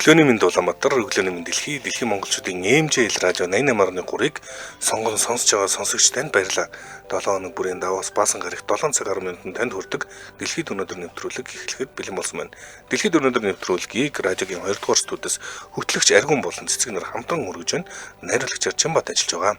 Өглөөний мэнд Улаанбаатар, өглөөний мэнд дэлхийн монголчуудын ЭМЖ радио 88.3-ыг сонсож байгаа сонсогч танд баярлалаа. 7 хоног бүрийн даваас баасан гарагт 7 цаг 10 минутанд танд хүрдэг дэлхийд өнөөдөр нэвтрүүлэг эхлэхэд бэлэн болсон байна. Дэлхийд өнөөдөр нэвтрүүлгийг радиогийн 2 дугаар студиэс хөтлөгч Аргун болон цэцэг нар хамтран өргөж байна. Найруулагч Чанбат ажиллаж байгаа.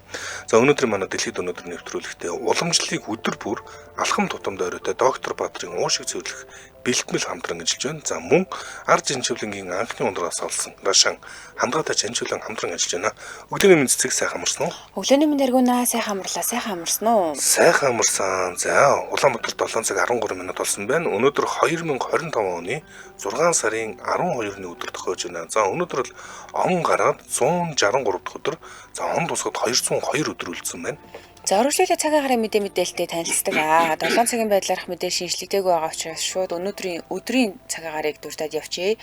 За өнөөдөр манай дэлхийд өнөөдөр нэвтрүүлэгтээ уламжлалыг өдөр бүр алхам тутамд оройтой доктор Баатрын уушиг зөвлөх бэлтгэл хамтран ажиллаж байна. За мөн ард жанчуулангийн анхны ундраас олсон Рашан хамгаатай жанчуулан хамтран ажиллаж байна. Өглөөний мэнд цэцэг сайхан амарсан уу? Өглөөний мэнд Аргунаа сайхан амарлаа, сайхан амарсан уу? Сайхан амарсан. За Улаанбаатар 7 цаг 13 минут болсон байна. Өнөөдөр 2025 оны 6 сарын 12-ны өдөр тохиож байна. За өнөөдөр л он гараад 163 дахь өдөр. За он тусахад 202 өдөр үлдсэн байна. За өргөжлөлөө цагаан гарын мэдээлэлтэй танилцдаг. 7 цагийн байдлаарх мэдээ шинжлэгдээгүй байгаа учраас шууд өдрийн цагаан гарыг дуртад явчихъя.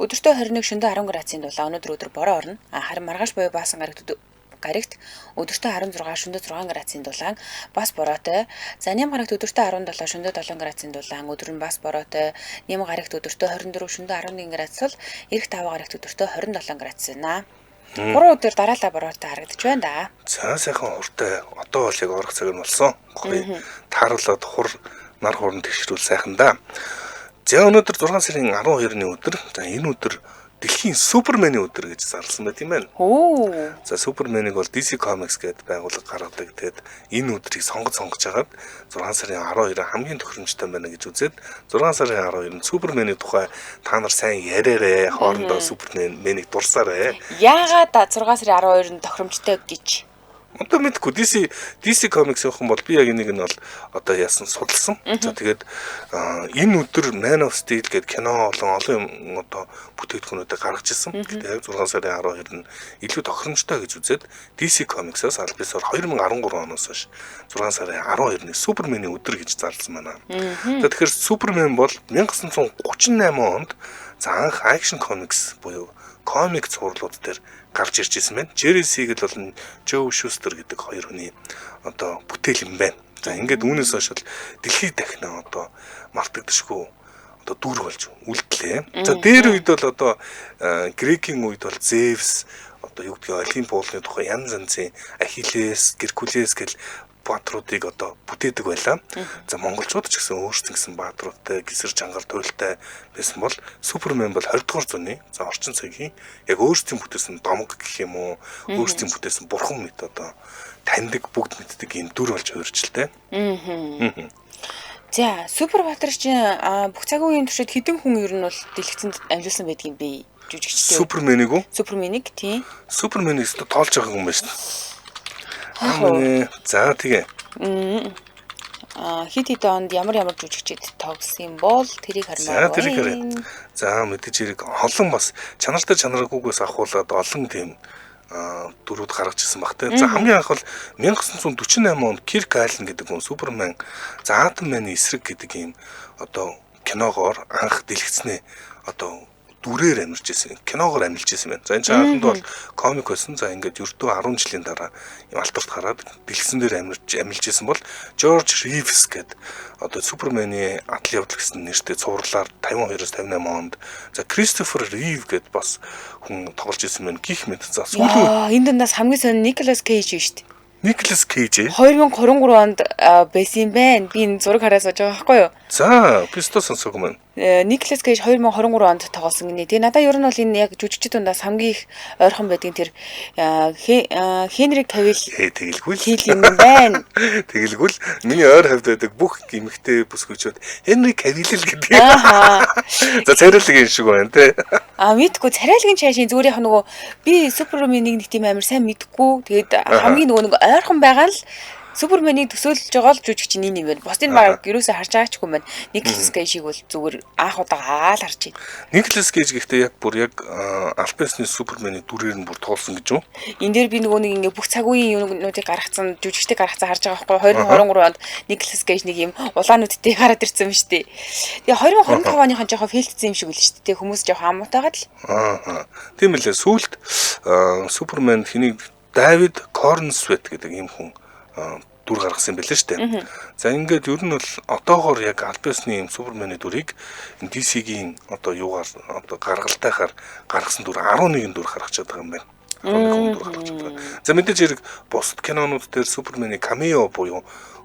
Өдөртөө 21 шөнөдөө 10 градусын дулаан өнөөдөр өдөр бороо орно. Харин маргааш буюу баасан гарагт өдөртөө 16 шөнөдөө 6 градусын дулаан бас бороотой. За нэм гарагт өдөртөө 17 шөнөдөө 7 градусын дулаан өдөр нь бас бороотой. Нэм гарагт өдөртөө 24 шөнөдөө 11 градус бол эрт 5 гарагт өдөртөө 27 градус байна. 3 өдөр дараалал бороотой харагдаж байна да. За сайхан уртай. Одоо бол яг орох цаг нь болсон. Гоё тааруулаад нар хуран тэгшрүүл сайхан да. За өнөөдөр 6 сарын 12-ны өдөр. За энэ өдөр дэлхийн Суперменийн өдөр гэж зарласан байт юм байна. За Суперменийг бол DC Comics гэдэг байгууллага гаргадаг. Тэгэд энэ өдрийг сонгож хагаад 6 сарын 12 хамгийн тохиромжтой байна гэж үзээд 6 сарын 12-нд Суперменийн тухай та нар сайн яриарэ, хоорондоо Суперменийг дурсаарэ. Яагаад 6 сарын 12-нд тохиромжтой гэж? Одоо мэдгүй DC Comics явах юм бол би яг энийг нь бол одоо яасан судалсан. За тэгээд энэ өдөр Man of Steel гэдэг кино олон одоо бүтээгдэхүүнүүдийг гаргаж ирсэн. Тэгээд яг 6 сарын 12-нд нь илүү тохиромжтой гэж үзээд DC Comics-аас аль бисаар 2013 оноос хойш 6 сарын 12-ны Суперменийн өдөр гэж зарласан байна. За тэгэхээр Супермен бол 1938 онд анх Action Comics буюу комик цувралууд дээр гарч ирж ирсэн байна. Jerry Siegel болон Joe Shuster гэдэг хоёр хүний одоо бүтээл юм байна. За ингээд үүнээс хойш дэлхийд дахина одоо мартагдашгүй одоо дүр болж үлдлээ. За дээр үед бол одоо Грекийн үед бол Zeus одоо юу гэдгийг Олимп уулны тухай янз янзын Ахиллес, Геркулес гэл баатруудыг одоо бүтээдэг байлаа. За монголчууд ч гэсэн өөрсдөө гэсэн баатруудтай гисэр чангаар туйлтай байсан бол Супермен бол 20 дугаар зууны за орчин цагийн яг өөрсдийн бүтээсэн домог гэх юм уу өөрсдийн бүтээсэн бурхан мэт одоо таньдаг бүгд мэддэг юм дүр болж хувирчилтэй. За Супербаатар чинь бүх цагийн үеийн туршид хэдэн хүн ер нь бол дэлгэцэнд амжилсан байдгийн бэ? Жүжигчтэй. Суперменийг үү? Суперменийг тийм. Суперменийг ч тоолж байгаа хүн байна шүү. За тэгээ. Хит онд ямар жүжигчид тоглосон бол тэрийг хармаар. За мэдээж хэрэг олон бас чанартай чанаргүйгээс ахуулаад олон тийм дөрүүд гаргаж ирсэн баг те. За хамгийн анх бол 1948 онд Кирк Аллен гэдэг хүн Супермен за Атомны эсрэг гэдэг ийм одоо киногоор анх дэлгэцнээ одоо дүрээр амьдарч ирсэн. Киногоор амьдарч ирсэн байна. За энэ анхнд бол комик байсан. За ингээд ердөө 10 жилийн дараа юм алтарт хараад дэлгэцэн дээр амьдарч ирсэн бол Жорж Ривс гэдэг одоо Суперменийн атал явдал гэсэн нэртэй цувралаар 52-оос 58 онд за Кристофер Рив гэдэг бас хүн тоглож ирсэн байна. Гих мэд. За сүүлийн энэ дундаас хамгийн сонир Николас Кейж шүү дээ. Николас Кейж 2023 онд байсан юм байна. Би энэ зураг хараад сууж байгаа байхгүй юу? За, Писто сонсог маань. Николас Кейж 2023 онд тоглосон гинэ. Тэгээ надад ер нь бол энэ яг жүжигчид дундаас хамгийн их ойрхон байдгийн тэр Хенри Кавил тэгэлгүй юм байна. Тэгэлгүй миний ойр хавьд байдаг бүх эмэгтэй бүсгүйчүүд Хенри Кавил л гэдэг. За царайлаг юм шиг байна те. Мэдгүй царайлгийн чаашийн зүгээр яг нөгөө би Суперменийг нэг тийм амар сайн мэдгүй. Тэгээд хамгийн нөгөө ойрхон байгаа л Суперменийг төсөөлж байгаа л жүжигч энэ юм байна. Бусдын баг гэрөөсөө харж байгаач юм байна. Николас Кейжийг бол зүгээр анх удаага л харж байна. Николас Кейж гэхдээ яг Альбесны Супермений дүрээр нь бүр туулсан гэж юу? Энэ дээр би нөгөө нэг ингээ бүх цаг үеийн юмнуудыг гаргацсан, жүжигчдийг гаргацсан харж байгаа байхгүй 2023 онд Николас Кейж нэг юм улаануудтай гараад ирсэн юм шүү дээ. Тэгээ 2025 оныхан жоохон фэлтсэн юм шиг үл шүү дээ. Хүмүүс жоохон амуутайгаад л. Тийм үлээ. Сүүлд Супермен хэнийг Давид Корнсвет гэдэг юм хүн дүр гаргасан юм байлээ шүү дээ. За ингээд ер нь бол одоогоор яг Альбиасны Суперменийн дүрийг DC-гийн одоо юугаар одоо гаргалтайгаар гаргасан дүр 11 дүр гаргаж байгаа юм байна. 11 дүр гаргаж байгаа. За мэдээж хэрэг бусад кинонууд дээр Суперменийн камео буюу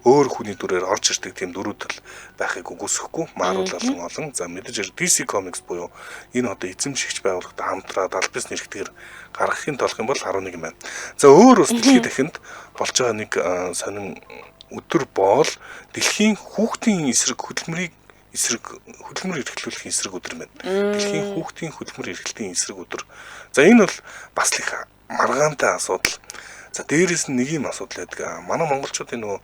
өөр хүний дүрээр орж ирдэг тийм дүрүүд л байхыг үгүйсэхгүй Marvel олон. За мэдээж DC Comics буюу энэ одоо эзэмшигч байгууллагатай хамтраад Альбис нэрхтээр гаргахын толх юм бол 11 юм байна. За өөр бас дэлхийд дахинд болж байгаа нэг сонин өдөр боол дэлхийн хүүхдийн эсрэг хөдөлмөрийг хөдөлмөр эрхлүүлэхийн эсрэг өдөр байна. Дэлхийн хүүхдийн хөдөлмөр эрхлэлийн эсрэг өдөр. За энэ бол бас их маргаантай асуудал. За дээрээс нь нэг юм асуудал байдаг. Манай монголчуудын нөгөө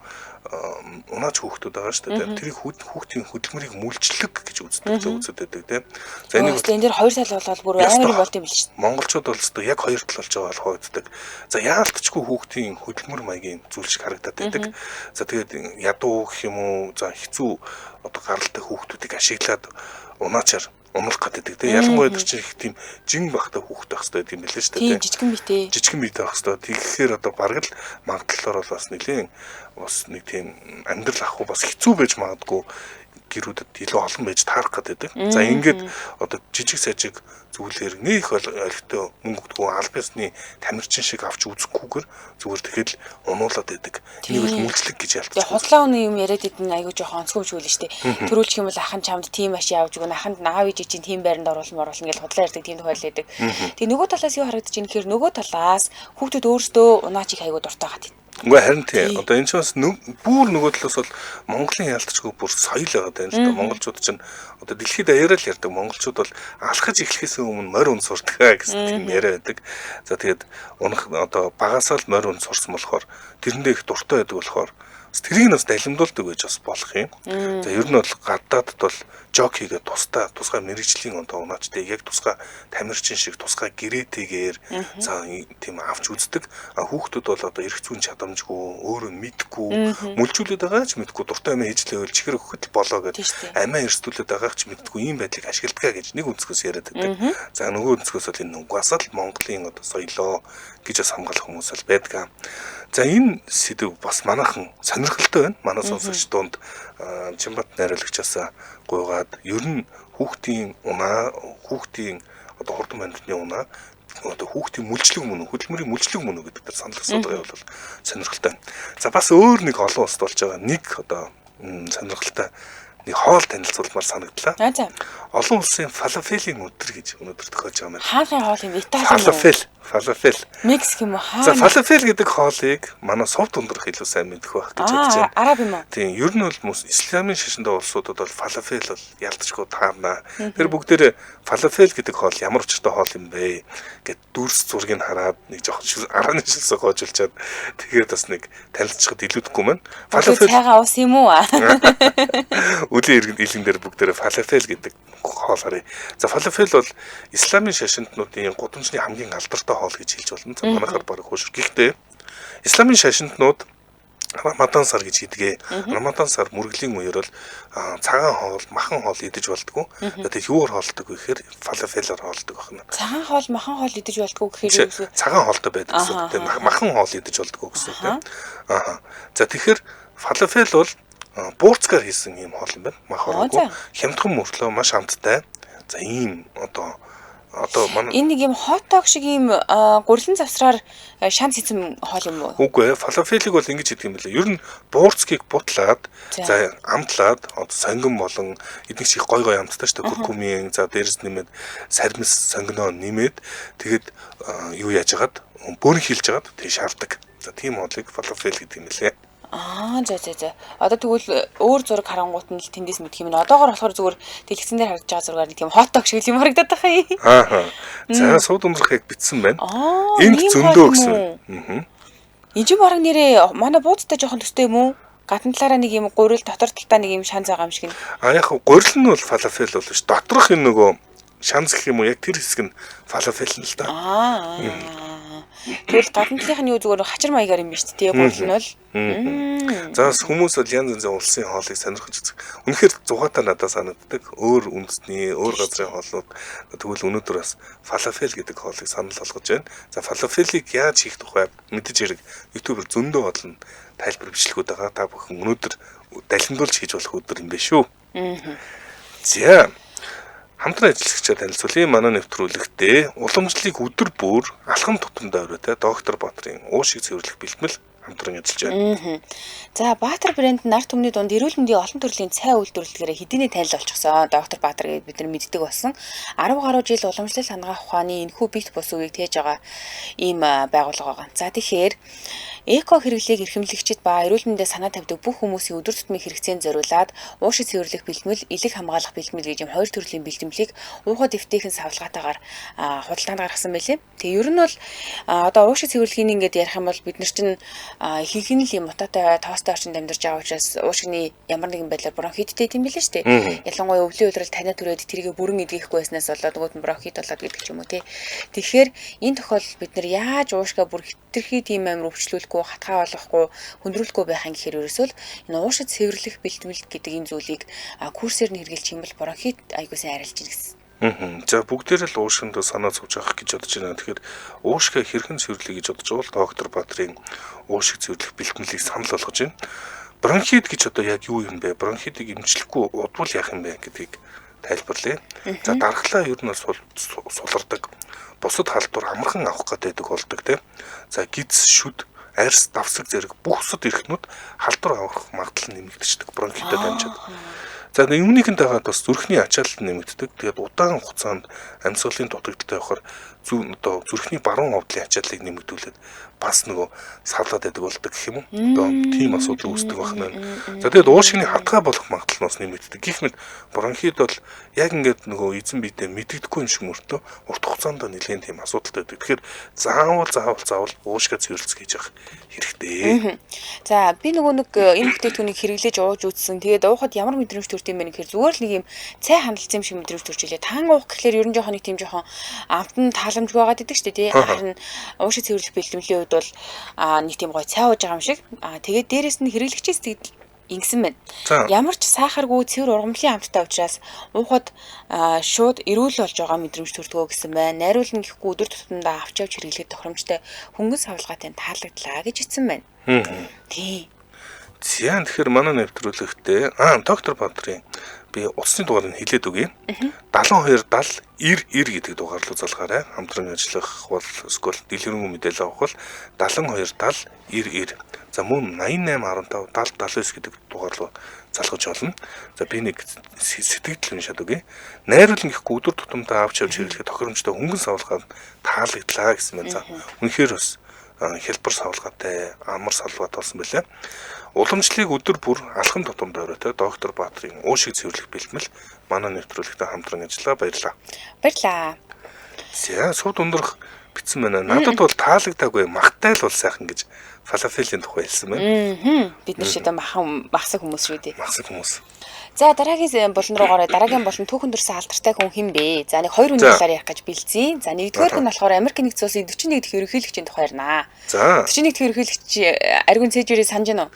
унаач хүүхдүүд байгаа шүү дээ. Тэрийг хүүхдийн хөдөлмөрийг мүлжлэг гэж үздэг байдаг тийм. За энийг энэ дээр 2 сал болоод бүр амар болт юм биш. Монголчууд бол зөв яг хоёр тал болж байгаа болохоо үздэг. За яалтчгүй хүүхдийн хөдөлмөр маягийн зүйл шиг харагдаад байдаг. За тэгээд ядуу гэх юм уу, за хэцүү одоо гаралтай хүүхдүүдийг ашиглаад унаачаар унах гэдэг тийм. Ялангуяа тэр чинь их тийм жин бахтай хүүхд байх хэрэгтэй юм билээ шүү дээ. Тийм жижигэн битэй. Жижигэн битэй байх хэрэгтэй. Тэгэхээр одоо бараг л магадлалаар бол бас нэлийн бас нэг тийм амьдрал ахгүй бас хэцүү байж магадгүй гэрүүдэд илүү олон байж таарах гэдэг. За ингээд одоо жижиг сажиг зүйлээр нэг олигтой мөнгөдгөө Альбисны тамирчин шиг авч үзэхгүйгээр зүгээр тэгэл унуулад байдаг. Энийг бол мүлжлэг гэж ялцдаг. Тэгээ худлаа үний юм яриад идэн айгуу жоохон онцгой юм шүү дээ. Төрүүлчих юм бол ахын чамд тийм машин авч өгнө, аханд наав ижиж чинь тийм байранд оруулна гэж худлаа ярьдаг тийм тохиол байдаг. Тэгээ нөгөө талаас юу харагдаж байна гэхээр нөгөө талаас хүүхдүүд өөрсдөө унаачийг айгуу дуртай гад. Үгүй харин тийм. Одоо энэ ч бас бүр нөгөө талаас бол Монголын ялтчгүй бүр соёл байгаа юм л да. Монголчууд ч одоо дэлхийд даяараа л ярьдаг. Монголчууд бол алхаж эхлэхээс өмнө морь унд сурдаг гэсэн тийм яриа байдаг. За тэгээд унах одоо багасаа л морь унд сурсан болохоор тэрэндээ их дуртай байдаг болохоор тэрийг нас далимдуулдаг байж бас болох юм. За ер нь бол гадаадд бол жок хийгээд тусгай мэрэгжлийн онтоо унаачтай яг тусгай тамирчин шиг тусгай гэрээтэйгээр за тийм авч үздэг. А хүүхдүүд бол одоо эрх зүйн чадамжгүй өөрөө мэдгүй мүлжүүлээд байгаа ч мэдгүй дуртай амиа хийжлээвэл чихэр өгөхөд болоо гэдэг амиа эрсдүүлээд байгаа ч мэдгүй ийм байдлыг ашигладаг гэж нэг өнцгөөс яриад байдаг. За нөгөө өнцгөөс бол энэ угаас л Монголын одоо соёлоо гэж бас хамгаалах хүмүүс л байдаг. За энэ сэдв бас манайхан сонирхолтой байна. Манай сонсогч дунд Чимбат найруулагчаас гуйгаад ер нь хүүхдийн одоо хурдан амьтны унаа одоо хүүхдийн мүлжлэг мөн үү хөдөлмөрийн мүлжлэг мөн үү гэдэг дээр санал асуулгын бол сонирхолтой. За бас өөр нэг олон улсад болж байгаа нэг одоо сонирхолтой нэг хоол танилцуулмаар санагдлаа. Олон улсын фалафелийн өдөр гэж өнөөдөр тохиолж байгаа юм байна. Хаанхын хоол юм Итали. Фалафел. Мексик юм уу? За фалафел гэдэг хоолыг манай сувд ундрах илүү сайн мэдэх байх гэж бодож байна. Араб юм уу? Тийм, ер нь бол исламын шашинтай улсуудад бол фалафел бол ялдчгүй таарна. Тэр бүгдээрээ фалафел гэдэг хоол ямар учиртай хоол юм бэ гэд дүрс зургийг хараад нэг жоох арааны шилсээ гоожулчаад тэгээд бас нэг танилцчихэд илүүдэхгүй маань. Фалафел цайгаа ус юм уу? Үлийн илэн дээр бүгдээрээ фалафел гэдэг хоол харъя. За фалафел бол исламын шашинтнуудын гудамжны хамгийн алдартай хоол гэж хэлж болно. За манайхаар бараг хөшөр. Гэхдээ исламын шашинтнууд Рамадан сар гэж хийдгээ. Рамадан сар мөргөлийн үеэр бол цагаан хоол, махан хоол идэж болдгоо. Тэгээд юугаар хоолдог вэ гэхээр фалафелаар хоолдог байна. Цагаан хоол, махан хоол идэж болдгоо гэхээр юу вэ? Цагаан хоолтой байдаг гэсэн үг тийм. Махан хоол идэж болдгоо гэсэн үг тийм. За тэгэхээр фалафел бол буурцгаар хийсэн юм хоол юм байна. Мах ороогүй. Хямдхан мөрлөө маш амттай. За ийм одоо манай энэ нэг юм хот-дог шиг ийм гурилан завсраар шанц хийсэн хоол юм уу? Үгүй ээ, фалафелийг бол ингэж хийдэг юм билээ. Ер нь буурцгийг бутлаад, за амтлаад, одоо сонгон болон эдгээр чих гой амттай шүү дээ. Куркумын, за дээрс нэмээд сармис сонгоноо нэмээд тэгээд юу яаж хагаад бөөрн хилж хагаад тэг шаарддаг. За тийм хоолыг фалафел гэдэг юм билээ. За. Одоо тэгвэл өөр зураг харангуут нь л тэндээс мэдх юм нэ. Одоогоор болохоор зүгээр дэлгэцэн дээр харагдаж байгаа зургаар нэг тийм хот-дог шиг юм харагдаад байгаа юм. За сууд ундрах яг битсэн байна. Энд зөндөө гэсэн. Энэ ч бараг нэрээ манай буудтай жоохон төстэй юм уу? Гадна талаараа нэг юм гурил, дотор талдаа нэг юм шанц байгаа юм шиг нь. Яг гурил нь бол фалафел бол ш. Доторх энэ нөгөө шанц гэх юм уу? Яг тэр хэсэг нь фалафел нь л да. Тэгвэл гадна талынх нь юу зүгээр хачир маягаар юм биш үү? Гурил нь бол. За хүмүүс бол янз янзын улсын хоолыг сонирхож үзэх. Үнэхээр зугаатай надад санагддаг. Өөр үндэсний, өөр газрын хоолнууд тэгвэл өнөөдөр бас фалафел гэдэг хоолыг санал болгож байна. За фалафелийг яаж хийх тухай мэдээж хэрэг YouTube-ээр зөндөө олон тайлбар бичлэгүүд байгаа. Та бүхэн өнөөдөр далхимдуулж хийж болох өдөр юм биш үү? За хамтран ажиллагчдад танилцуулъя. Манай нэвтрүүлэгтээ уламжлалыг өдөр бүр алхам тутамдаа өрөөтэй доктор Баатрын уушиг цэвэрлэх бэлтгэл хамтран ажиллаж байна. За Баатар брэнд нарт түмний дунд эрүүл мэндийн олон төрлийн цай үйлдвэрлэлээр хэдийнэ танил болчихсон. Доктор Баатар гэдээ бид нар мэддэг болсон. 10 гаруй жил уламжлал хангах ухааны энэхүү бит бус үеийг тээж байгаа ийм байгууллага байгаа. За тэгэхээр эко хэрэглээг эрхэмлэгчид ба эрүүл мэндэд санаа тавьдаг бүх хүмүүсийн өдөр тутмын хэрэгцээнд зориулаад уушиг цэвэрлэх бэлтгэл, элэг хамгаалах бэлтгэл гэж юм хоёр төрлийн бэлтгэлийг уухад эвтэйхэн савлгаатаагаар худалдаанд гаргасан байлээ. Тэгээ ер нь бол одоо уушиг цэвэрлэхийн ингээд ярих юм бол бид нар чинь ихэнх нь л юм утаатай тоостой орчинд амьдарч байгаа учраас уушигны ямар нэгэн байдлаар бронхиттэй юм билээ шүү дээ. Ялангуяа өвлийн удрал таниа түрээд тэрийг бүрэн эдгэхгүй байснаас болоод нөгөөд нь бронхит болоод гэдэг ч юм уу тий. Тэгэхээр энэ тохиолдолд бид нар яаж уушгаа бүр хэтэрхий тийм амир өвчлүүлэхгүй, хатгаа болгохгүй, хүндрүүлэхгүй байх юм гэхээр ерөөсөө энэ уушиг цэвэрлэх бэлтгэл гэдэг энэ зүйлийг курсээр нь хэрэгжилж юм бол бронхит айгуу сайн арилж ийн гэсэн. За бүгдээрээ л уушгинд санаа зовж авах гэж бодож байна. Тэгэхээр уушгаа хэрхэн цэвэрлэе гэж бодож байгаа бол доктор Баатрын уушиг цэвэрлэх бэлтгэлийг санал болгож байна. Бронхит гэж одоо яг юу юм бэ? Бронхитыг эмчлэхгүй удвал яах юм бэ гэдгийг тайлбарлая. За дархлаа ер нь сулардаг. Бусад халдвар амархан авах гэдэг болдог тийм. За гиз, шүд, арьс, давсаг зэрэг бүх бусад эрхнүүд халдвар авах магадлал нэмэгдчихдэг бронхитод дамжаад. За өмнөхөнд дагаад бас зүрхний ачаалал нэмэгддэг. Тэгээд удаан хугацаанд амьсгалын дутагдaltaй явахаар зүрхний баруун овдлын ачааллыг нэмэгдүүлээд бас нөгөө савлаад байдаг болдог гэх юм уу. Одоо тийм асуудал үүсдэг байна. За тэгээд уушигны хатгаа болох магадлал нь бас нэмэгддэг. Гэх мэт бронхит бол яг ингээд нөгөө эзэн биедээ мэддэггүй юм шиг мөртөө урт хугацаанд нэлээд тийм асуудалтай байдаг. Тэгэхээр заавал уушгаа цэвэрлэх гэж явах хэрэгтэй. За би нөгөө нэг энэ бүтээгдэхүүнийг хэрэглэж ууж үзсэн. Тэгээд уухад ямар мэдрэмж төрт юм бэ гэхээр зүгээр л нэг юм цай хандлцсан юм шиг мэдрэмж төрж илээ. Таан уух гэхээр ер нь жоохон нэг тийм жоохон амтан тааламжгүй байгаад идэг шүү дээ тий. Харин уушиг цэвэрлэх бэлтгэлийн үед бол нэг тийм гой цай ууж байгаа юм шиг. Тэгээд дээрэс нь хэрэглэгчээс тэгдэл ингэсэн байна. Ямар ч сахаргүй цэвэр ургамлын амттай учраас уухад шууд эрүүл болж байгаа мэдрэмж төрдгөө гэсэн байна. Найруулна гэхгүй өдөр тутамдаа авч явж хэрэглэх тохиромжтой хөнгөн савлгаатай таалагдлаа гэж хэлсэн байна. Тий. За тэгэхээр манай нэвтрүүлэгтээ доктор Баатрын би утасны дугаарыг хэлээд өгье. 7270 90 гэдэг дугаар руу залгаарай. Хамтран ажиллах бол эсвэл дэлгэрэнгүй мэдээлэл авах бол 7270 90. За мөн 8815 7079 гэдэг дугаар руу залгаж болно. За би нэг сэтгэл уншаад өгье. Найруулан гэхгүй өдөр тутамдаа авч явж хэрэглэх тохиромжтой хөнгөн савлгаад таалагдлаа гэсэн байна. За үнэхээр бас хэлбэр савлгаатай амар салваад болсон байлаа. Уламжлалыг өдөр бүр алхам тутамдаа өрөөтэй доктор Баатрын уушиг цэвэрлэх бэлтгэл манай нэвтрүүлэгтээ хамтран ажиллаа. Баярлалаа. За сууд ундрах битсэн байна. Надад бол таалагдаагүй магтай л бол сайхан гэж фалафелийн тухай хэлсэн байна. Бид нар шидэ махсаг хүмүүс шүү дээ. Махсаг хүмүүс. За дараагийн болон руугаараа дараагийн болон түүхэн дөрсөн алдартай хүн хэн бэ? За нэг хоёр үнийг талаар ярих гэж бэлдсэн. За нэгдүгээр нь болохоор Америк нэгдсэн улсын 41 дэх ерөнхийлөгчийн тухай ярина. За 41 дэх ерөнхийлөгч Аргун Цэжүрийг санаж байна уу?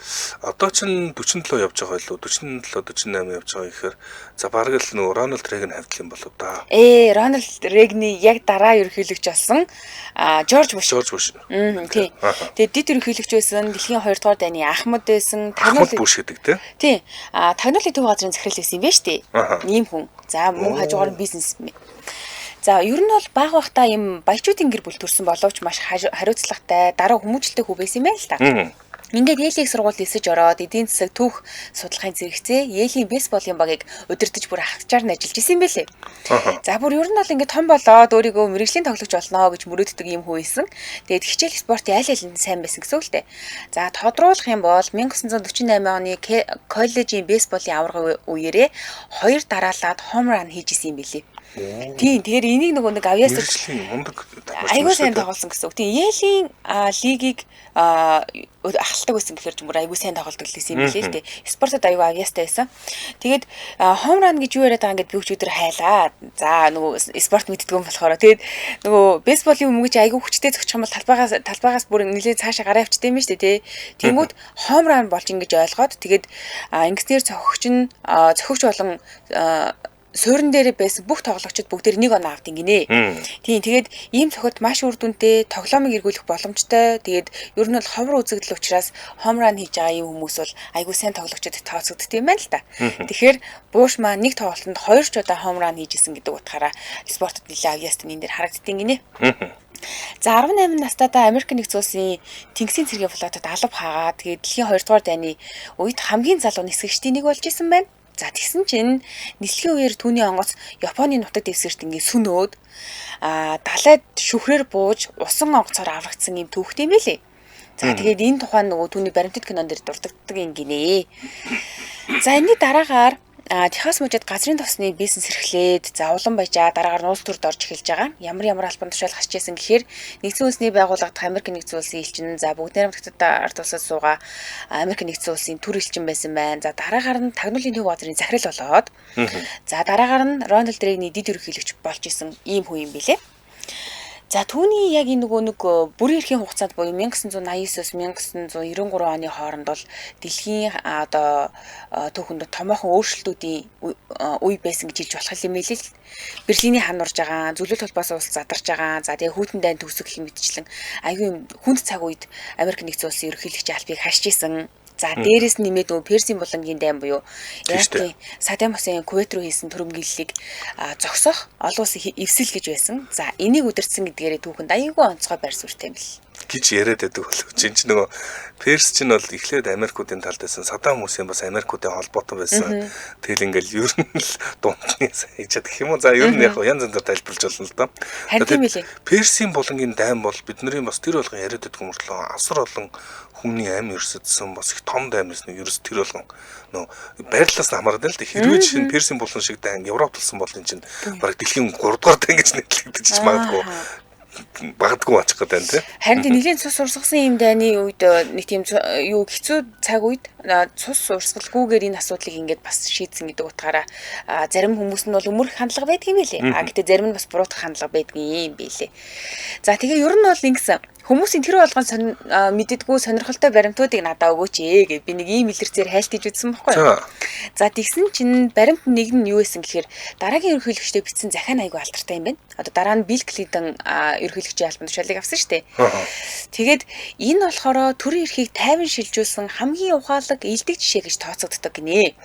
Одоо чинь 47 явж байгаа илүү 47 48 явж байгаа гэхээр за бараг л нөгөө Рональд Рейган хавьдал юм болоо да. Рональд Рейгны яг дараа ерөнхийлөгч болсон Жорж Буш. Тий. Тэгээд дид ерөнхийлөгч байсан дэлхийн 2 дугаар дайны Ахмад байсан Ахмад Буш гэдэг тий. Тагнуулын төв газрын захирал байсан юм байна шүү дээ. Ийм хүн. За мөн хажуугаар нь бизнесмен. За ер нь бол баг багтаа юм баячуудын гэр бүл төрсэн боловч маш хариуцлагатай дараа хүмүүжлтэй хүү байсан юм байна л та. Ингээд Yale-ийн сургуульд эсэж ороод эдийн засаг түүх судалгааны зэрэгцээ Yale-ийн бейсболын багийг удирдах бүр хагцаар нь ажиллаж исэн юм байлээ. За бүр ер нь бол ингээд том болоод өөрийгөө мэрэгжлийн тоглогч болно гэж мөрөөддөг юм хүн байсан. Тэгээд хичээл спортын аль алинд сайн байсан гэсэн үг л дээ. За тодруулах юм бол 1948 оны коллежийн бейсболын аварга үеэрээ 2 дараалаад home run хийж исэн юм байлээ. Тийм тэгэхээр энийг нэг авьяасаг айгуу сайн тоглосон гэсэн үг. Тийм Yale-ийн лигийг ахалдаг байсан гэхээр ч мөр айгуу сайн тоглодог гэсэн юм билээ л дээ. Спортод айгуу авьяастай байсан. Тэгээд home run гэж юу яриад байгаа ингээд би өчигдөр хайлаа. За нөгөө спорт мэддэг юм болохоор тэгээд нөгөө бейсболын өмгөж айгуу хүчтэй зөгчих юм бол талбайгаас бүр нэлээд цаашаа гараа авчтай юм шүү дээ. Тэнгүүд home run болж ингэж ойлгоод тэгээд ингэснээр цохогч болон суурин дээр байсан бүх тоглогчид бүгдээр нэг оноо авдیں۔ Гинэ. Тийм тэгээд ийм цохилт маш үр дүнтэй, тоглоомыг эргүүлэх боломжтой. Тэгээд ер нь бол ховор үзэгдэл учраас home run хийж байгаа юм хүмүүс бол айгүй сайн тоглогчид тооцогддог юм байна л да. Тэгэхээр Буш маань нэг тоглолтод 2 ч удаа home run хийжсэн гэдэг утгаараа спортод нэлээд авьяастай энэ дээр харагддаг гинэ. За 18 настайдаа Америк нэгдсэн улсын тэнгисийн цэргийн флотод алав хаагаад тэгээд дэлхийн 2 дугаар дайны үед хамгийн залуу нисгэгчдийн нэг болж исэн байна. За тэгсэн чинь нислэгийн үеэр түүний онгоц Японы нутаг дэвсгэрт ингээ сүнөөд далайд шүхрээр бууж усан онгоцоор аврагдсан юм түүхтэй юм байлээ. За тэгээд энэ тухайн нөгөө түүний баримтат кинон дээр дурддагддаг юм гинэ. За энэний дараагаар Техас мужид газрын тосны бизнес эрхлээд за улан баяжаа дараагаар нь улс төрд орж эхэлж байгаа. Ямар албан тушаал гарч ирсэн гэхээр нэгдсэн улсны байгууллагад Америк нэгдсэн улсын элчин за бүгд найрамдагтад ард улсад суугаа Америк нэгдсэн улсын төр элчин байсан байна. За дараагаар нь тагнуулын төв газрын захирал болоод за дараагаар нь Рональд Рейгний дид ерөнхийлөгч болж исэн ийм хүн юм билээ. За түүний яг энэ нөгөө нэг бүрийн эрхийн хугацаанд буюу 1989-1993 оны хооронд бол дэлхийн одоо түүхэнд томоохон өөрчлөлтүүдийн үе байсан гэж хэлж болох юм хэлээ л. Берлиний хан урж байгаа, зөвлөлт холбоос улс задарч байгаа. За тэгээ хүйтэн дайн төгсөх хэм мэтчлэн аюу хүнд цаг үед Америк нэгдсэн улсын ерөнхийлөгч албыг хашиж исэн. За дээрэс нь нэмээд нөгөө Персийн булангийн дайн буюу Иракийн Саддам Хусейн Кувейт руу хийсэн түрэмгийллийг зогсоох олон улсын эвсэл гэж байсан. За энийг удирдсан гэдгээрээ түүхэнд аюулгүй онцгой байр суурьтай юм бэл гэж яриад байдаг болов. Чинь нөгөө Перс чинь бол эхлээд Америкуудын талд байсан. Саддам Хусейн бас Америкуудын холбоотой байсан. Тэгэл ингээл ер нь л дундны хийж чадах юм уу? За ер нь яг янз янзаар тайлбарлаж болно л доо. Персийн булангийн дайн бол бидний бас тэр болгон яриад байдаг мөртлөө асар олон хүмүүний амь ерсөдсөн бас их том даймс нэг ерөөс тэр болгон нөө байрлалаас хамаардаг л дээ. Хэрвээ чинь Персийн булан шиг дайн Европ тулсан бол энэ чинь бараг дэлхийн 3 дугаар дайн гэж нэрлэгдэж магадгүй багадгүй очих гэдэг нь тийм. Харин тийм нэлийн цус урсгасан юм дайны үед нэг тийм юу хэцүү цаг үед цус урсгалгүйгээр энэ асуудлыг ингээд бас шийдсэн гэдэг утгаараа зарим хүмүүс нь бол өмөрөх хандлага байдаг юм билээ. Гэтэ зарим нь бас буруутгах хандлага байдаг юм билээ. За тэгээ ер нь бол ингэсэн хүмүүсийн тэр болгон мэддэггүй сонирхолтой баримтуудыг надад өгөөч гэж би нэг ийм илэрцээр хайлт хийж үзсэн байхгүй юу. За тэгсэн чинь баримт нэг нь юу байсан гэхээр дараагийн ерөнхийлөгчдөө бичсэн захиан аягүй алдартай юм байна. Одоо дараа нь Билл Клинтон ерөнхийлөгчийн албан тушаалыг авсан шүү дээ. Тэгээд энэ болохоор төрийн эрхийг тайван шилжүүлсэн хамгийн ухаалаг элдэг жишээ гэж тооцогддог гинэ.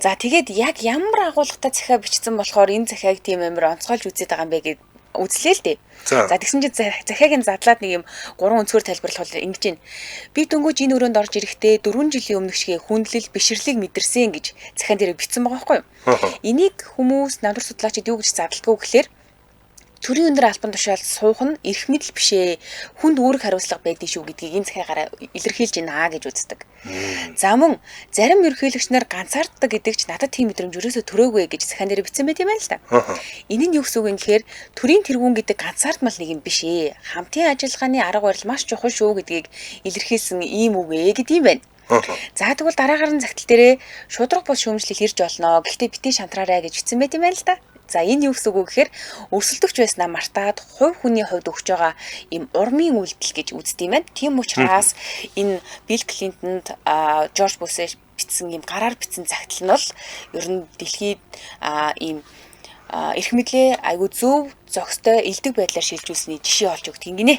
За тэгээд яг ямар агуулгатай захиа бичсэн болохоор энэ захиаг тийм амар онцгойлж үзээд байгаа юм бэ гэж үзлээ л дээ. За тэгсэн чинь захиаг нь задлаад нэг юм 3 өнцгөр тайлбарлах бол ингэж байна. Би дөнгөж энэ өрөөнд орж ирэхдээ 4 жилийн өмнө шигээ хүндлэл бишрлийг мэдэрсэн гэж захиан дээр бичсэн байгаа байхгүй юу? Энийг хүмүүс намдар судлаачид юу гэж задлаггүй гэхээр төрийн өндөр албан тушаалд суух нь эрх мэдэл бишээ хүнд үүрэг хариуцлага байдаг шүү гэдгийг энэ захиагаараа илэрхийлж байна гэж үздэг. За мөн зарим ерөнхийлөгч нар ганцаарддаг гэдэг ч надад тийм мэдрэмж өрөөсөө төрөөгүй гэж захиан дээр бичсэн байт юм байна л да. Энэ нь юу гэсэн үг юм гэхээр төрийн тэргүүн гэдэг ганцаардмал нэг юм биш ээ. Хамтын ажиллагааны арга барил маш чухал шүү гэдгийг илэрхийлсэн ийм үг гэдэг юм байна. За тэгвэл дараагаар нь загтал дээрээ шудраг бус шүүмжлэл ирж олноо. Гэхдээ битгий шантраарай гэж бичсэн байт юм байна л да. За энэ юу гэсэн үг гэхээр өрсөлдөгч байснаа мартаад хувь хүний хувьд өгч байгаа ийм урмын үйлдэл гэж үздэг юм байна. Тийм учраас энэ Билл Клинтонд Жорж Буш бичсэн ийм гараар бичсэн загтал нь бол ер нь дэлхийд ийм эрх мэдлээ айгүй зөв зохистой элдэг байдлаар шилжүүлсэний жишээ олж өгдөг юм гинэ.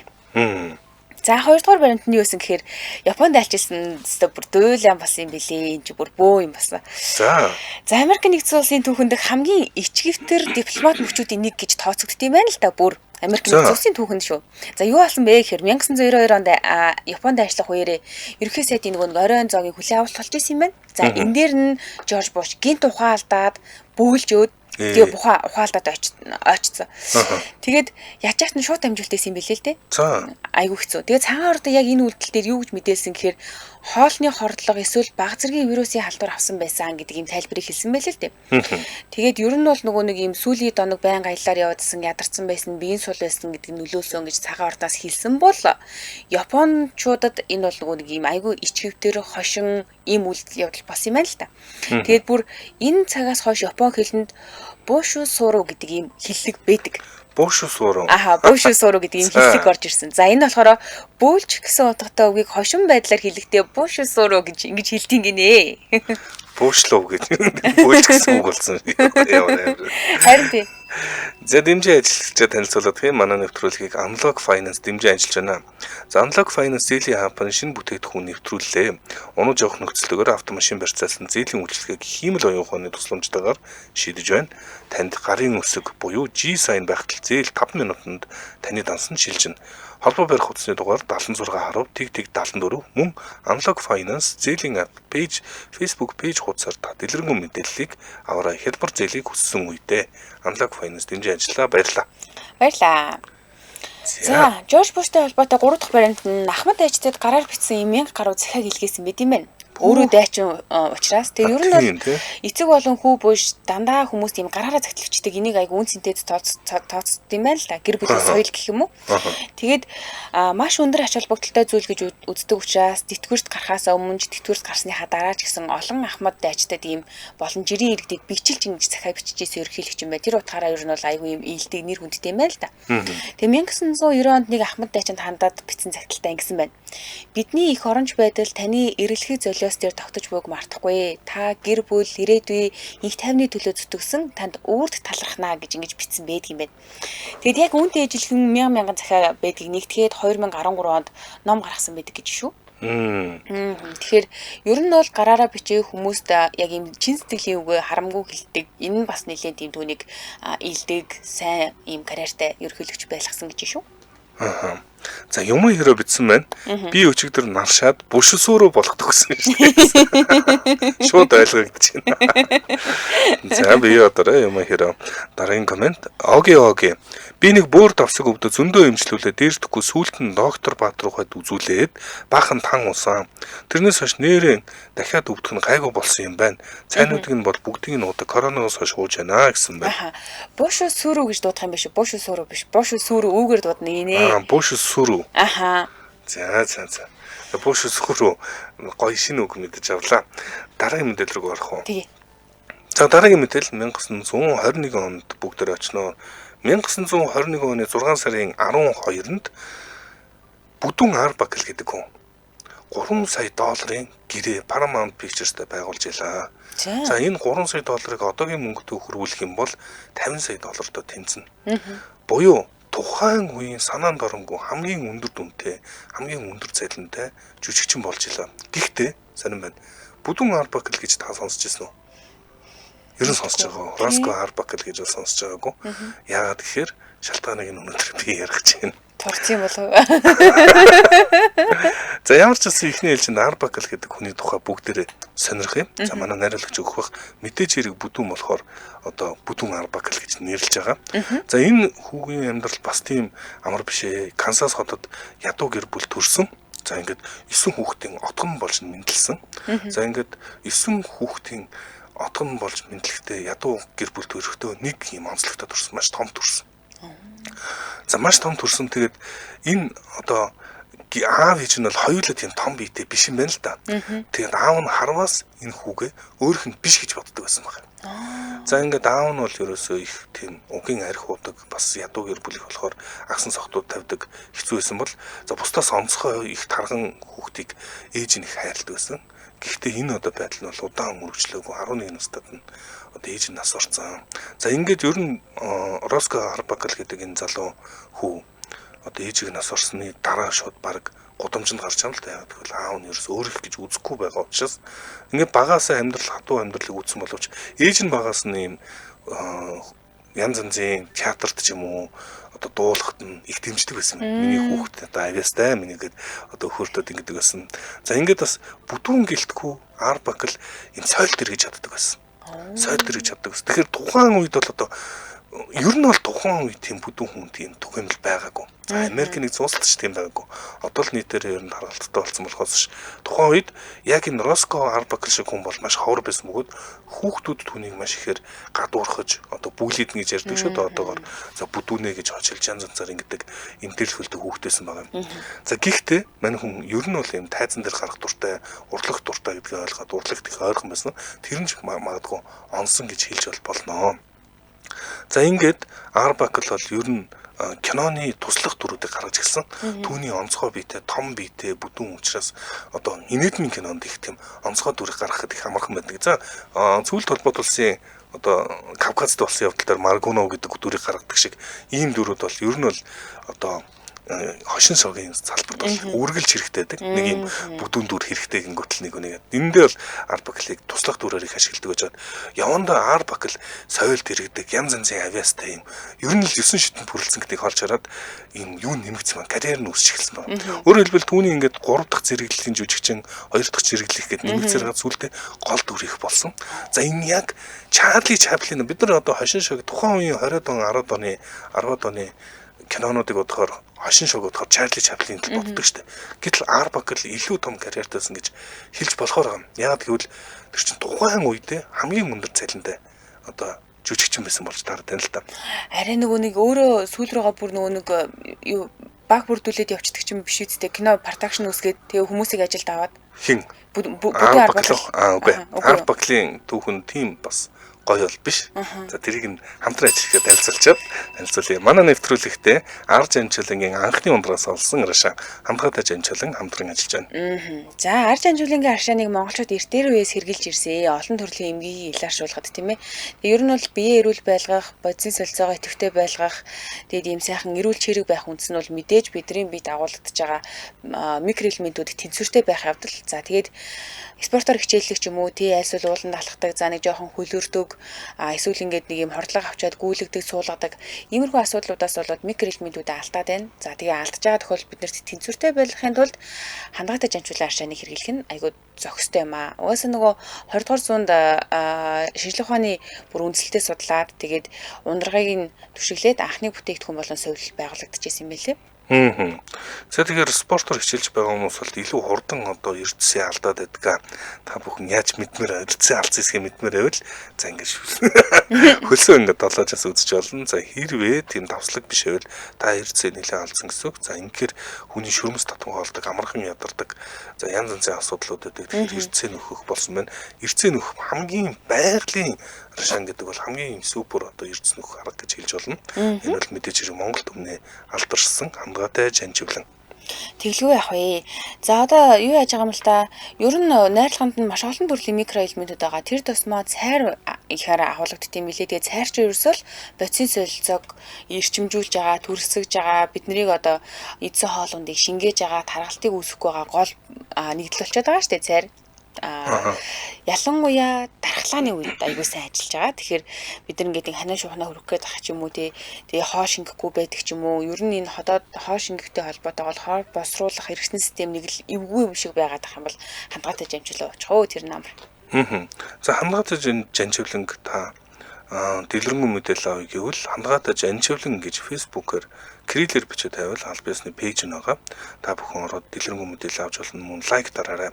За хоёрдугаар баримт нь юу гэсэн гэхээр Японд альчилсан бүр дуйлан бас юм бэлээ. Энд чи бүр бөө юм басан. За Америк нэгдсэн улсын түүхэнд хамгийн ичгэвтер дипломат мөчүүдийн нэг гэж тооцогддог юм байна л да бүр. Америк нэгдсэн улсын түүхэнд шүү. За юу болсон бэ гэхээр 1992 онд Японд ажиллах үеэрээ ерөнхий сайдын нөгөө оройн зоогийг хүлээн авалт болж исэн юм байна. За энэ дээр нь Жорж Буш гинт ухаалдаад бөөлж өд тэгээ ухаалдаад очсон. Тэгээд ячаач нь шууд амжилттай юм билээ л дээ. Айгу хэцүү. Тэгээд цагаан ордоо яг энэ үйлдэл дээр юу гэж мэдээлсэн гэхээр хоолны хордлого эсвэл баг зэргийн вирусын халдвар авсан байсан гэдэг юм тайлбарыг хэлсэн байлээ л дээ. Тэгээд ер нь бол нөгөө нэг юм сүүлийн доног байнга аяллаар яваадсан ядарсан байсан биеийн сул байсан гэдэг нөлөөсөн гэж цагаан ордоос хэлсэн бол Япончуудад энэ бол нөгөө нэг юм айгу ичгэвтер хошин ийм үйлдэл явдал болсон юм байна л та. Тэгээд бүр энэ цагаас хойш Япон хэлэнд Бушү суруу гэдэг ийм хэллэг байдаг. Бушү суруу. Бушү суруу гэдэг ийм хэллэг орж ирсэн. За энэ болохоор бөөлч гэсэн утгатай үгийг хошин байдлаар хэлэхдээ Бушү суруу гэж ингэж хэлдэг гинэ. Буушлуу гэж бууж гэсэн үг болсон. Харин тий. За дэмжээ ажиллагчаа танилцуулах юм манай нэвтрүүлгийг Unlock Finance дэмжээ ажиллаж байна. За Unlock Finance зээлийн хампаны шинэ бүтээгдэхүүн нэвтрүүллээ. Унаж явах нөхцөлөөр автомашин барьцаасан зээлийн үйлчлэгийг хиймэл оюун ухааны тусламжтайгаар шийдэж байна. Танд гарын үсэг буюу G-sign байхад зээл 5 минутанд таны дансан шилжинэ. Холбоо барих утасны дугаар 76 10 тэг 74 мөн Unlock Finance зээлийн апп пэйж Facebook пэйж хуудасаар та дэлгэрэнгүй мэдээллийг аваарай. Хялбар зээлийг хүссэн үедээ Unlock Finance дэмжиж ажиллаа. Баярлалаа. Баярлаа. За, Жорж Буштай холбоотой 3 дахь баримт нь Ахмад дайчдад гараар бичсэн 1000 гаруй захиаг илгээсэн байт юм байна. Өөрөө дайчин учраас тэгээ ер нь бол эцэг болон хүү буш дандаа хүмүүс тийм гараараа загталвчдаг энийг айгу үн цэнтэй тооцд юм байна л да. Гэр бүлийн соёл гэх юм уу. Тэгээд маш өндөр ач холбогдолтой зүйл гэж үздэг учраас тэтгэврт гарахаас өмнө тэтгэврт гарсныхаа дараа ч гэсэн олон Ахмад дайчдад ийм болон жирийн иргэдэд бичилж ингэж захиа бичижсэн ерөнхийлөгч юм байна. Тэр утгаараа ер нь бол айгу ийм ээлдэг нэр хүндтэй юм байна л да. Тэгээ 1990 онд нэг Ахмад дайчинд хандаад бичсэн загталтай ингэсэн байна. Бидний их оронж байдал таны эрэлхий золиос дээр тогтож буйг мартахгүй. Та гэр бүл ирээдүй их тайвны төлөө зүтгэсэн танд үрд талархнаа гэж ингэж бичсэн байдаг юм байна. Тэгэд яг үүнтэй ижилхэн 1000 захиа байдгийг нэгтгээд 2013 онд ном гаргасан байдаг гэж шүү. Тэгэхээр ер нь бол гараараа бичээ хүмүүст яг ийм чин сэтгэлийн үгээ харамгүй хэлдэг. Энэ нь бас нэлээд тийм түүнийг илдэг сайн ийм карьертай ерөнхийлөгч байлгасан гэж шүү. За юм хэрэг бичсэн байна. Би өчигдөр наршаад бүшсүүрөө болгох гэсэн шүү дээ. Шууд ойлгогдож байна. За би одоо юм хэрэг дараагийн комент. Окей. Би нэг бөөр давсаг өвдө зөндөө эмчлүүлээ дээрдэхгүй сүүлд нь доктор Баатар ухад үзүүлээд баахан тан усан. Тэрнээс хойш нэрээ дахиад өвдөх нь гайгүй болсон юм байна. Цайнуудыг нь бол бүгдийг нь удаг коронавирус хойш ууж байна гэсэн байна. Бууш сүрүү гэж дуудах юм биш үү? Бууш сүрүү биш. Бууш сүрүү үүгээр дуудна гинэ. Бууш сүрүү. Аха. За. Бууш сүрүү гоё шинэ үг мэдэж авлаа. Дараагийн мэдээлэл рүү орох уу? Тий. За дараагийн мэдээлэл 1921 онд бүгдээр очноо. 1921 оны 6 сарын 12-нд Бүдүүн Арбакл гэдэг хүн 3 сая долларын гэрээ Paramount Pictures-тэй байгуулж илаа. За энэ 3 сая долларыг одоогийн мөнгөтэй хөрвүүлэх юм бол 50 сая доллартай тэнцэнэ. Буюу тухайн үеийн санаанд оронгүй хамгийн өндөр дүнтэй, хамгийн өндөр цалинтай жүжигчин болж илаа. Гэхдээ сонирн байна. Бүдүүн Арбакл гэж та сонсч ирсэн үү? Ер нь сонсож байгаа. Роско Арбакл гэж сонсож байгаагүй. Яагаад гэхээр шалтгааныг нь өнөөдөр би ярих гэж байна. Турц юм болов. За ямар ч гэсэн ихний ээлжинд Арбакл гэдэг хүний тухай бүгдээрээ сонирх юм. За манай найруулагч өгөх бах мэдээж хэрэг бүдүүн болохоор одоо Бүдүүн Арбакл гэж нэрлэж байгаа. За энэ хүүгийн амьдрал бас тийм амар биш ээ. Кансас хотод ядуу гэр бүл төрсөн. За ингээд 9 хүүхдийн отгон болж мэндэлсэн. За ингээд 9 хүүхдийн отгон болж мэдлэгтэй ядуу гэр бүл төрөхдөө нэг юм онцлогтой төрсөн, маш том төрсөн. За маш том төрсөн. Тэгээд энэ одоо аав ээж нь бол хоёулаа тийм том биетэй биш юм байна л да. Тэгээд аав нь харваас энэ хүүгээ өөрийнх нь биш гэж боддог байсан байна. За ингээд аав нь бол ерөөсөө их тийм угийн арх уудаг, бас ядуу гэр бүл их болохоор агсан сохтууд тавьдаг хэцүү байсан бол за бусдаас онцгой их тарган хүүхдийг ээж нь их хайрладаг байсан. Гэхдээ энэ одоо байдал нь бол удаан үргэлжлээгүй 11 настайд нь одоо ээж нь нас орсон. За ингээд ер нь Роско Арбакл гэдэг энэ залуу хүү одоо ээжийг нас орсны дараа шууд баг гудамжинд гарч байгаа л да. Тэгвэл аав нь ерөөс өөр их гэж үзэхгүй байгаа учраас ингээд багаасаа хатуу амьдралыг үүсэн боловч ээж нь багаас нь юм янз янзын театрт ч юм уу одоо дуулахт нь их дэмждэг байсан. Миний хүүхэд одоо авьяастай минийгээд одоо хөртөд ингэдэг байсан. За ингээд бас бүдүүн гэлтгүй Арбакл юм сойлт эргэж чаддаг байсан. Сойлт эргэж чаддаг байсан. Тэгэхээр тухайн үед бол одоо ер нь бол тухайн үед тийм бүдүүн хүн тийм түгээмэл байгаагүй. За Америкийн нэг улсад ч тийм байгаагүй. Одоо л нийтээр ер нь харалттай болсон болохоос тухайн үед яг энэ Роско Арбакл шиг хүн бол маш ховор байсан бөгөөд хүүхдүүд түүнийг маш ихээр гадуурхаж одоо бүглийд гэж ярьдаг шүү дээ одоогоор. За бүдүүнэ гэж очилж янз янзаар ингэдэг имтэлхэлтэй хүүхдээсэн байгаа юм. За гэхдээ мань хүн ер нь бол юм тайзан дээр гарах дуртай, урлах дуртай гэдгийг ойлгоод урлагт их ойрхон байсан. Тэр нь ч магадгүй онсон гэж хэлж болно. За ингээд Арбакл бол ер нь киноны туслах дүрүүдийг гаргаж ирсэн. Түүний онцгой биетэй, том биетэй бүдүүн учраас одоо инээдмийн кинонд их тийм онцгой дүрийг гаргахад их амархан байдаг. За сүүлд холбоот улсын одоо Кавказд болсон явдал дээр Маргунов гэдэг дүрийг гаргадаг шиг ийм дүрүүд бол ер нь бол одоо хошин шогийн салбарт бол үргэлж хэрэгтэйдэг. Нэг юм бүдүүн дүр хэрэгтэй гингөтл нэг үнэ. Эндээ бол Арбаклыг туслах дүрээр их ашигладаг гэж бод. Явандаа Арбакл соёлд иргэдэг янз янзын авиастай юм. Ер нь л 9 шитэн бүрэлдсэн гэдгийг харж хараад юм юу нэмэгдсэн байна. Карьер нь өсч эхэлсэн байна. Өөрөөр хэлбэл түүний ингээд 3 дахь зэрэглэлийн жүжигчин, 2 дахь зэрэглэх гэдэг нэмэгдсээр сүултээ гол дүр их болсон. За энэ яг Чарли Чаплин бид нар одоо хошин шог тухайн үеийн 20-д он, 10-д оны, 10-д оны кинонуудыг бодохоор хошин шог бодохоор Чарли Чаплин л боддог шүү дээ. Гэтэл Арбакл илүү том карьертайсан гэж хэлж болохоор юм. Яг гэвэл тэр чинь тухайн үедээ хамгийн мундар цалинтай одоо жүжигчин байсан болж таард байна л та. Арай нөгөө нэг өөрөө сүүл рүүгээ бүр нөгөө нэг юу баг бүрдүүлээд явцдаг юм биш үсттэй. Кино продакшн үсгээд тэгээ хүмүүсийг ажилд аваад хин бүдүүн Арбакл үгүй. Арбаклийн түүхэн тийм бас гоё бол биш. За тэрийг нь хамтран ажиллахад танилцуулъя. Манай нэвтрүүлэгтээ Арж Анчуулангийн анхны ундраас олсон Раша хамтгаатай Анчуулан хамтран ажиллаж байна. За Арж Анчуулангийн аршааныг монголчууд эртээр үеэс хэрглэж ирсэн. Олон төрлийн эмгэгийг илэршүүлэхэд тийм ээ. Тэгээ ер нь бол биеэ эрүүл байлгах, бодисын солилцоогоо идэвхтэй байлгах, тэгээд ийм сайхан эрүүл чирэг байх үндэс нь бол мэдээж бидний бие дагуулдаж байгаа микроэлементүүд тэнцвэртэй байх явдал. За тэгээд спортоор хичээллэх ч юм уу, тий альсвал ууланд алхдаг, за нэг жоохон хөлөрдөг, эсвэл ингээд нэг юм хордлого авчаад гүйлэгдэг, суулгадаг. Иймэрхүү асуудлуудаас болоод микроэлементүүдэд алдаад байна. За тэгээ алдаж байгаа тохиолдолд бид нарт тэнцвэртэй байлгахын тулд хандгаатай жанчуулан аршааныг хэрэглэх нь айгүй зохистой юм аа. Угаасаа нөгөө 20 дугаар зуунд шинжлэх ухааны бүр үндэслэлтэй судлаад тэгээд ундрагыг нь түшиглээд анхны бүтээгдэхүүн болон совилт байгуулагдчихсэн юм байлээ. За тэгэхээр спортоор хичээлж байгаа хүмүүс бол илүү хурдан одоо эрдэсээ алдаад байдаг. Та бүхэн яаж мэдмээр эрдэсээ алдсан хэсгээ мэдмээр байвал за ингэж хөлсөө ингээд 7 жаас үзэж болно. За хэрвээ тийм давслаг биш байвал та эрдэсээ нэлээд алдсан гэсэн үг. За ингээд хүний шүрмэс татан хоолдог, амархан ядардаг. За янз янзын асуудлууд байдаг. Тэгэхээр эрдэсээ нөхөх болсон байна. Эрдэсээ нөхөх хамгийн байгалийн Рашан гэдэг бол хамгийн супер одоо эрдэс нөх арга гэж хэлж болно. Энэ бол мэдээж хэрэг Монголд өмнө алдаршсан хамгаатай жанживлан. Тэглгүй яах вэ? За одоо юу яаж байгаа юм л та? Ер нь найрлаганд нь маш олон төрлийн микроэлементүүд байгаа. Тэр тусмаа цайр ихээр агуулгаддаг юм билээ. Тэгээ цайр ч ерөөсөө бодисын солилцоог эрчимжүүлж байгаа, түрсгэж байгаа, бид нарыг одоо эдсэн хоолундыг шингээж байгаа, таргалтыг үүсгэхгүй байгаа гол нэгдэл болчиход байгаа шүү дээ цайр. Ялангуяа дархлааны үед айгүй сайн ажиллаж байгаа. Тэгэхээр бид нар ингээд ханаа шуухнаа хөрөх гээд байгаа ч юм уу тэгээ хоо шингэхгүй байдаг ч юм уу. Ер нь энэ ходоод хоо шингэхтэй холбоотой бол хоо босруулах хэрэгсэл систем нэг л эвгүй юм шиг байгаад ах юм бол хандгаатай жанжуулаа очих уу тэр намар. За хандгаатай жанжууланг та дэлгэрэнгүй мэдээлэл авъя гэвэл хандгаатай жанжуулан гэж фэйсбүүкээр крилэр бичиж тавиал аль биесны пэйж нь байгаа. Та бүхэн ороод дэлгэрэнгүй мэдээлэл авч болно. Мөн лайк дараарай.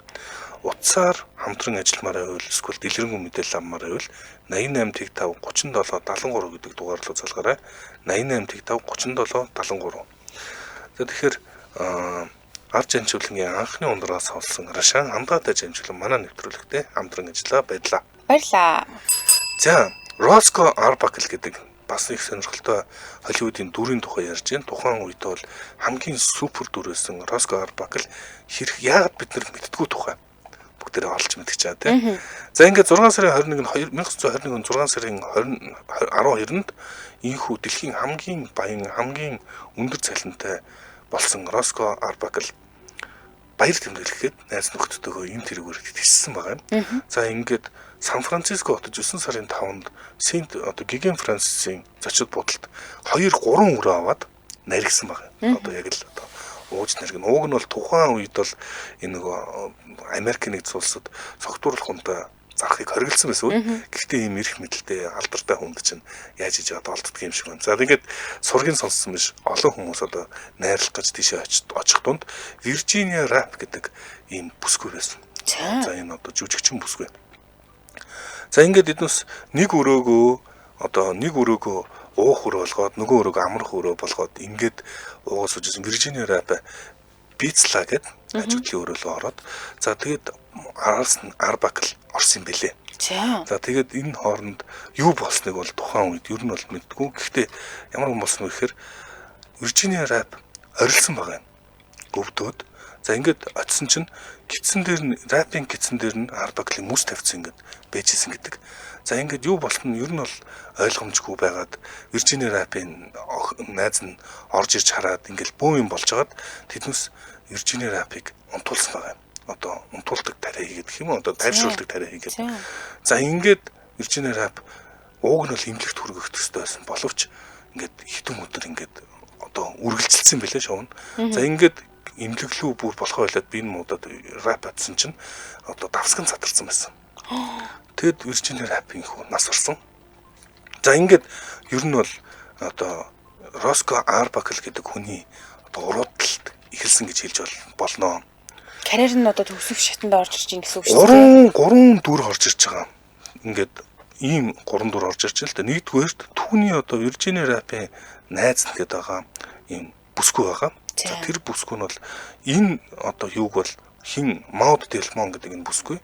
Утсаар хамтран ажилламаар байвал эсвэл дэлгэрэнгүй мэдээлэл авмаар байвал 88 55 37 73 гэдэг дугаар руу залгаарай. 88 55 37 73. За тэгэхээр Арж Анчуулангийн анхны ундраас олсон Рашан хамгаатай жанжуулан манай нэвтрүүлэгтээ хамтран ажиллаа баярлаа. Баярлаа. За Роско Арбакл гэдэг бас их сонирхолтой Холливуудын дүрийн тухай ярьж байна. Тухайн үед бол хамгийн супер дүр байсан Роско Арбакл хэрэг яагаад бид нар мэддэггүй тухай бүгдээрээ олж мэдчих чаа тий. За ингээд 6 сарын 21-нд 1921 6 сарын 12-нд ийхүү дэлхийн хамгийн баян хамгийн өндөр цалинтай болсон Роско Арбакл баяр тэмдэглэхэд найз нөхдөдөө энэ тэрүүгээр итгэсэн байгаа юм. За ингээд Сан Франциско хотод 9 сарын 5-нд Сент одоо Гиген Францисийн зочид буудалд 2-3 өрөө аваад наригсан байгаа. Одоо яг л одоо ууж нариг. Ууг нь бол тухайн үед бол энэ нөгөө Америк нэгдсэн улсад цогтууруулах хүнтэй зарахыг хориглосон байсан. Гэхдээ ийм эрх мэдэлтэй алдартай хүнд чинь яаж хийж аваад олддог юм шиг байна. За тэгээд сургийн сонссон биш олон хүмүүс одоо найрлах гэж тийшээ очих тунд Virginia Rap гэдэг ийм бүсгүй байсан. За энэ одоо жүжигчин бүсгүй. За ингээд эднээс нэг өрөөгөө уух өрөө болгоод нөгөө өрөөгөө амрах өрөө болгоод ингээд уугаас үжсэн Virginia Rap бицлаа гэд ажиглалын өрөөлөө ороод за тэгээд араас нь Арбакл орсон юм бэлээ. За тэгээд энэ хооронд юу болсныг бол тухайн үед ер нь бол мэдгүй. Гэхдээ ямар юм болсон вэ гэхээр Виржиниа Рап орилсон байгаа юм. Өвдөөд. За ингээд очисон чинь гидсэн дээр нь рапын гидсэн дээр нь Арбаклийн мүс тавьсан ингээд бэжсэн гэдэг. За ингээд юу болох нь ер нь бол ойлгомжгүй байгаад Виржиниа Рапын найз нь орж ирж хараад ингээд бөө юм болж хагаад тэднээс Виржиниа Рапыг унтуулсан байгаа юм. Одоо унтуулдаг тариа хийгээд гэх юм уу? Одоо тайвшруулдаг тариа хийгээд. За ингээд Виржиниа Рап ууг нь бол имлэгт хүргэх төстэй байсан боловч ингээд хитэн өдөр ингээд одоо үргэлжилсэн байлээ шоу нь. За ингээд имлэглүү бүр болохоо байлаад би энэ муудад рап атсан чинь одоо давсган цадарсан байсан. Тэгэд Виржиниа Рапын хүү нас орсон. За ингээд ер нь бол одоо Роско Арбакл гэдэг хүний одоо уруудталт эхэлсэн гэж хэлж болно. Карьер нь одоо төгсөх шатанд орж ирж байгаа гэсэн үг шүү дээ. 3 дүр орж ирж байгаа. Ингээд ийм 3 дүр орж ирж байна л да. Нэгдүгээрт түүний одоо Виржиниа Рапын найз гэдэг байгаа ийм бүсгүй байгаа. За тэр бүсгүй нь бол энэ одоо юуг бол хин Мауд Делмон гэдэг энэ бүсгүй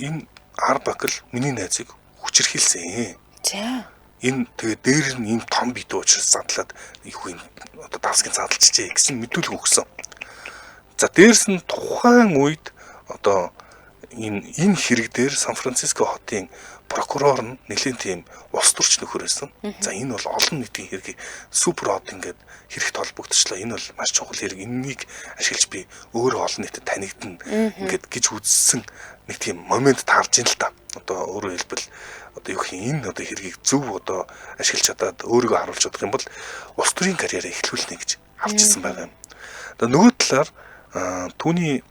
энэ Арбакл миний найзыг хүчирхийлсэн. За Энэ тэгээ дээр нь ийм том бит учраас задлаад их юм одоо давсгийн задлчихжээ гэсэн мэдүүлэг өгсөн. За дээрс нь тухайн үед одоо энэ хэрэг дээр Сан Франциско хотын прокурор нь нэлийн тийм улс төрч нөхөр байсан. За энэ бол олон нийтийн хэргийг супер хот ингээд хэрэгт холбогдчихлаа. Энэ бол маш чухал хэрэг. Энэнийг ашиглаж би өөрөө олон нийтэд танигдана ингээд гэж үзсэн нэг тийм момент таарж ин л та. Одоо өөрөөр хэлбэл одоо юу гэх юм энэ одоо хэргийг зөв одоо ашиглаж чадаад өөрийгөө харуулж чадах юм бол улс төрийн карьераа эхлүүлнэ гэж харж ирсэн байгаа юм. Одоо нөгөө талаар түүний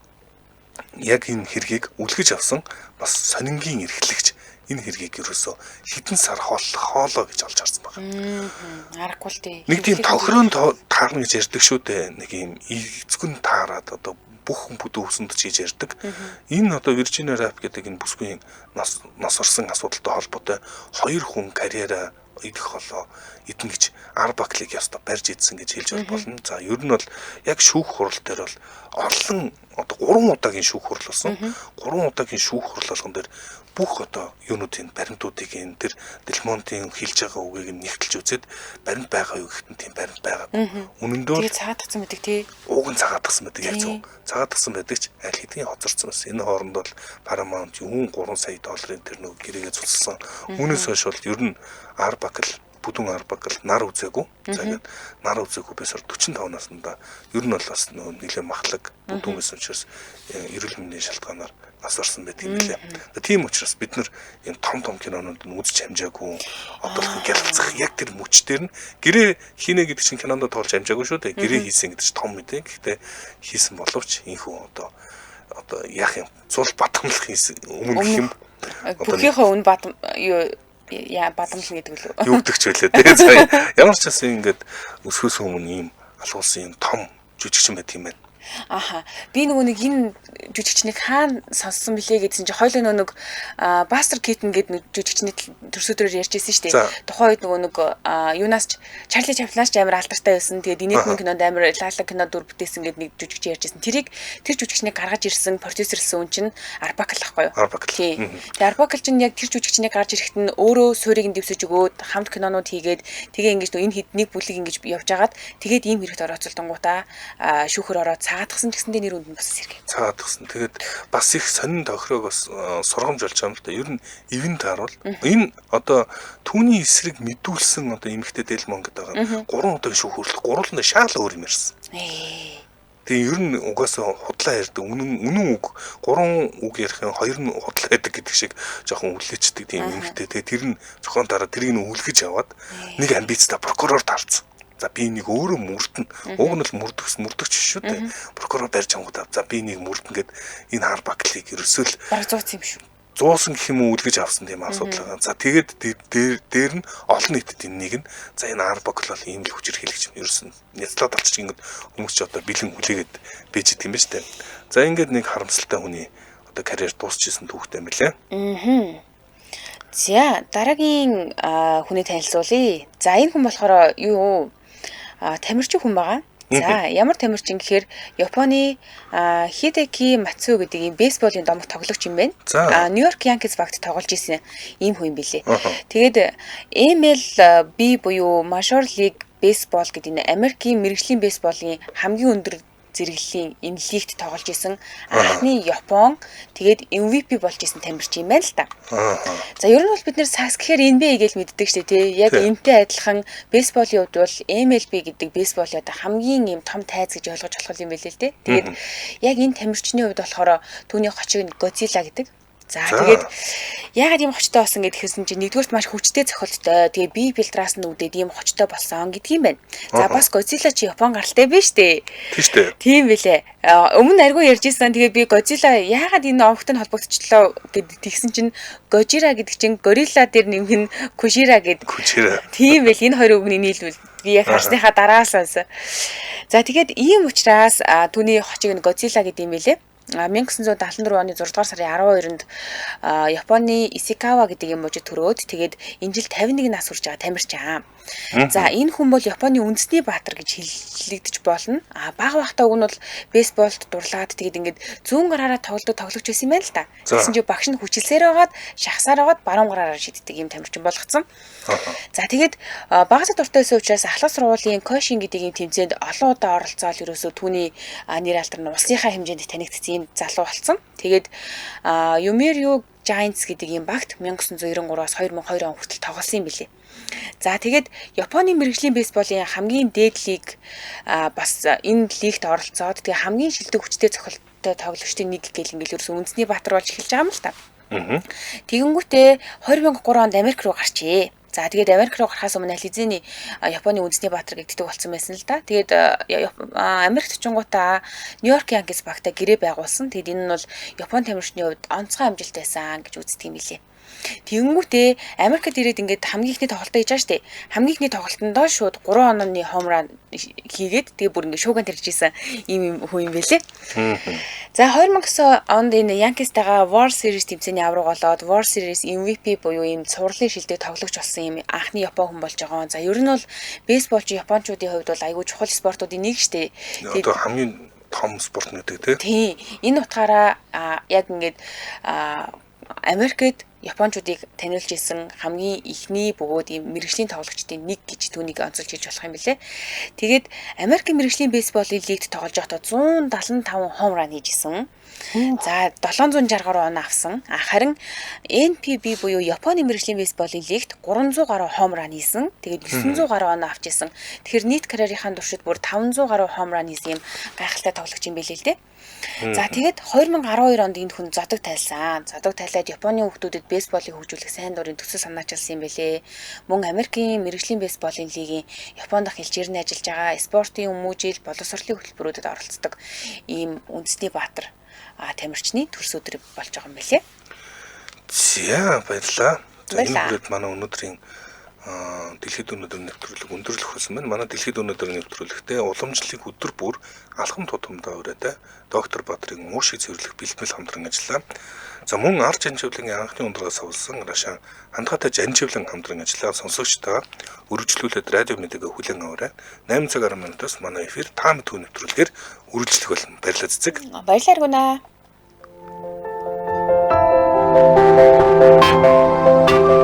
яг энэ хэргийг үлгэж авсан бас сонингийн эрхлэгч энэ хэргийг ерөөсөө хэдэн сар хоолоо гэж олж харсан байна. Аргагүй л дээ. Нэг тийм тохирон таарна гэж ярьдаг шүү дээ. Нэг юм эзгүн таарад одоо бүх хүн бүдүү өсөнд ч хийж ярьдаг. Энэ одоо Виржиниа Рап гэдэг энэ бүсгүй нас орсон асуудалтай холбоотой 2 хүн карьераа идэх холоо эдэн гэж Арбаклыг ястаа барьж идсэн гэж хэлж болно. За ер нь бол яг шүүх хурал дээр бол олон одоо 3 удаагийн шүүх хурал болсон. 3 удаагийн шүүх хурал болгон дээр бүх одоо юунуудын баримтуудыг энэ тэр Делмонтын хэлж байгаа үгийг нэгтэлж үзээд баримт байгаа юу гэхэд тийм баримт байгаа. Үнэн дээр тэгээ цагаатгсан байдаг тий. Уг нь цагаатгсан байдаг яг зөв. Цагаатгсан байдаг ч аль хэдийн хоцорсон байсан. Энэ хооронд бол Paramount юун 3 сая долларын тэр нэг гэрээгээ цуцсан. Үүнээс хойш бол ер нь Арбакл бүдүүн Арбакл нар үзээгүй. За ингээд нар үзээгүй байсаар 45 наснда ер нь бол бас нэлээд махлаг бүдүүн байсан учраас эрүүл мэндийн шалтгаанаар нас орсон байдаг юм лээ. Тийм учраас бид нар энэ том кинонууд нь үзэж хамжаагүй одоо гялцах яг тэр мөчтөр нь гэрээ хийнэ гэдэг чинь кинонд тоолж хамжаагүй шүү дээ. Гэрээ хийсэн гэдэг чинь том мэдээ. Гэхдээ хийсэн боловч инхүү одоо яах юм цул батамлах хийсэн өмнө гэх юм. Бүхийнхээ өн бадам юу бадамлна гэдэг үү? Юу гэдэг ч байлаа тий. Ямар ч гэсэн ингээд өсөхөөс өмнө ийм алуулсан юм том жүжигчин байт юм байна. Аха. Би нэг энэ жүжигчнийг хаана сонссон бэлээ гэдсэн чи хойлоо нэг Buster Keaton гэдэг жүжигчний төрсөдрөөр ярьжсэн шүү дээ. Тухайн үед нэг юунаас ч Charlie Chaplin-аас ч амар алдартай байсан. Тэгээд Инэтмэн кинонд амар лаалаг кино дүр бүтээсэн гэдэг нэг жүжигч ярьжсэн. Тэр жүжигчнийг гаргаж ирсэн продюсерсэн хүн чинь Арбакл ахгүй юу? Арбакл. Тэгээд Арбакл чинь яг тэр жүжигчнийг гарч ирэхэд нь өөрөө суурийг нь дэвсэж өгөөд хамт кинонууд хийгээд тэгээ ингэж энэ хэднийг бүлэг ингэж явж агаад тэгээд ийм хэрэгт орооцолтонгуудаа шүүхөр ороод цагаатгсан ч гэсэндээ нэр үнд нь бас сэргээ. Цагаатгсан. Тэгээд бас их сонин тохирог бас сургамж болж байгаа юм л да. Ер нь ивент харуул. Энэ одоо түүний эсрэг мэдүүлсэн одоо эмэгтэй Делмон гэдэг байгаа. 3 удаагийн шүүх хөрлөх гурван шаал өөр юм ярьсан. Тэгээ ер нь угаасаа худлаа ярьдаг. Үнэн үг 3 үг ярих юм 2 нь худлаа ярьдаг гэдэг шиг жоохон үлээчдэг тийм эмэгтэй. Тэгээ тэр нь зохион дараа тэрийг нь үлгэж аваад нэг амбицтай прокурор таарсан. За би энийг өөрөө мөрдөн. Уг нь л мөрдөгч шүү дээ. Прокурор барьж ангуудаа. За би энийг мөрдөн гэд энэ Арбаклыг ерөөсөө л бараг зууц юм шүү. Зуусан гэх юм уу үлгэж авсан тийм асуудал байгаа. За тэгээд дээр нь олон нийтэд энийг нь за энэ Арбакл бол ийм л хүчирхийлэгч юм. Ерөөсөн няцлаад авчиж ингээд хүмүүс ч одоо бэлэн хүлээгээд бэж идэг юм ба штэ. За ингээд нэг харамсалтай хүний одоо карьер дуусчихсан түүхтэй юм лээ. За дараагийн хүнийг танилцуулъя. За энэ хүн болохоор юу Тамирчин хүн байгаа. За ямар тамирчин гэхээр Японы Хидэки Мацу гэдэг ийм бейсболын домог тоглогч юм байна. Нью-Йорк Янкис багт тоглож исэн ийм хүн юм билээ. Тэгээд MLB буюу Major League Baseball гэдэг энэ Америкийн мэргэжлийн бейсболын хамгийн өндөр зэрэглэлийн энэ лигт тоглож исэн анхны Япон тэгээд MVP болж исэн тамирчин юм байна л да. За ер нь бол бид нэр сакс гэхээр NBA гэж мэддэг шүү дээ тий. Яг энэтэй адилхан бейсболын хувьд бол MLB гэдэг бейсболын одоо хамгийн юм том тайз гэж ойлгож болох юм билээ л дээ. Тэгээд яг энэ тамирчны хувьд болохоор түүний хочиг Godzilla гэдэг. За тэгээд яагаад ийм хочтой болсон гэхээр чинь нэгдүгürt маш хүчтэй цохилттой. Тэгээ бие фильтраас нь үүдээд ийм хочтой болсон гэдэг юм байна. За бас Godzilla чи Япон гаралтай биш үү? Тийм шүү дээ. Тийм билээ. Өмнө аргүй ярьжсэн. Тэгээ би Godzilla яагаад энэ овогтой холбогдчихлоо гэд тэгсэн чинь Gojira гэдэг чинь горилла дээр нэмэх нь Kushira гэдэг. Тийм бил энэ хоёр үгний нийлбэл би яг харсныхаа дараасаас. За тэгээд ийм учраас түүний хочиг нь Godzilla гэдэг юм билээ. 1974 оны 6 дугаар сарын 12-нд Японы Исикава гэдэг юм мужид төрөөд тэгээд энэ жил 51 нас хүрч байгаа тамирчин. За энэ хүн бол Японы үндэсний баатар гэж хэлэгдэж болно. Бага бахтаа уг нь бол бейсболд дурлаад тэгээд ингээд зүүн гараараа тоглогч байсан юм байна л да. Тэгсэн чинь багш нь хүчилсээр байгаад шахсаар байгаад баруун гараараа шиддэг юм тамирчин болгоцсон. За тэгээд багасаа дуртай байсан учраас ахлах сургуулийн Кошин гэдэг юм тэмцээнд олон удаа оролцоод ерөөсөө түүний нэр алдар нь улсынхаа хэмжээнд танигдсан юм залуу болсон. Тэгээд Yomiuri Giants гэдэг юм багт 1993-аас 2002 он хүртэл тоглосон юм билээ. За тэгээд Японы мэргэжлийн бейсболын хамгийн дээд лиг бас энэ лигт оролцоод тэгээ хамгийн шилдэг хүчтэй цохилттой тоглогчдын нэг гэл ингээл ерөөс үндэсний баатар болж эхэлж байгаа юм л та. Тэгэнгүүтээ 2003 онд Америк руу гарчээ. За тэгээд Америк руу гарахаас өмнө Ализины Японы үндэсний баатар гэдэг болсон байсан л да. Тэгээд Америкт очингуудаа Нью-Йорк Янкис багтаа гэрээ байгуулсан. Тэгээд энэ нь бол Японы тамирчны хувьд онцгой амжилт байсан гэж үздэг юм билээ. Тэгэнгүүтээ Америкт ирээд ингээд хамгийн ихний тоглолтоо хийж байгаа штэ. Хамгийн ихний тоглолтондоо шууд 3 онооны хомраа хийгээд тэгээ бүр ингээд шууган тарьж исэн ийм хүн юм байлээ. За 2009 онд энэ Yankees-тайгаа World Series тэмцээний авраг болоод World Series MVP буюу ийм цувралын шилдэг тоглогч болсон юм анхны Япон хүн болж байгаа. За ер нь бол бейсболч Япончуудын хувьд бол айгүй чухал спортуудын нэг штэ. Одоо хамгийн том спорт гэдэг тий. Энэ утгаараа яг ингээд Америкт Япончуудыг таниулж исэн хамгийн ихний бөгөөд ийм мэргэжлийн тоглогчдын нэг гэж түүнийг онцолж хэлж болох юм билээ. Тэгээд Америкийн мэргэжлийн бейсболын лигт тоглож байхдаа 175 хоум ран хийжсэн. За 760 гаруй оноо авсан. Харин NPB буюу Японы мэргэжлийн бейсболын лигт 300 гаруй хоум ран хийсэн. Тэгээд 900 гаруй оноо авчихсан. Тэгэхээр нийт карьерийнхаа туршид бүр 500 гаруй хоум ран хийсэн юм гайхалтай тоглогч юм билээ л дээ. За тэгээд 2012 онд энэ хүн зодог тайлсан. Зодог тайлаад Японы хүүхдүүдэд бейсболыг хөгжүүлэх сайн дурын төсөв санаачилсан юм билээ. Мөн Америкийн мэргэжлийн бейсболын лигийн Японд хилжирний ажиллаж байгаа спортын хүмүүжил боловсролын хөтөлбөрүүдэд оролцдог ийм үндэсний баатар тамирчны төрс өдөр болж байгаа юм билээ. За баярлалаа. За энэ хүрээд манай өнөөдрийн дэлхийд өнөөдөр нэвтрүүлэг өндөрлөх болсон байна. Манай дэлхийд өнөөдөр нэвтрүүлэгтээ уламжлалыг өдөр бүр алхам тутамдаа өрөөдөө доктор Баатрын уушиг цэвэрлэх бэлтгэл хамтран ажиллаа. За мөн арч жанживлын анхны ундрагаас авсан Рашаа хандгаатай жанживлан хамтран ажиллаа сонсогчдоо үргэлжлүүлээд радио мэдээгээ хүлээн аваарай. 8 цаг 10 минутаас манай эфир та мэдхүү нэвтрүүлгээр үргэлжлэх болно. Баярлалаа цэцэг. Баярлалаа гүнаа.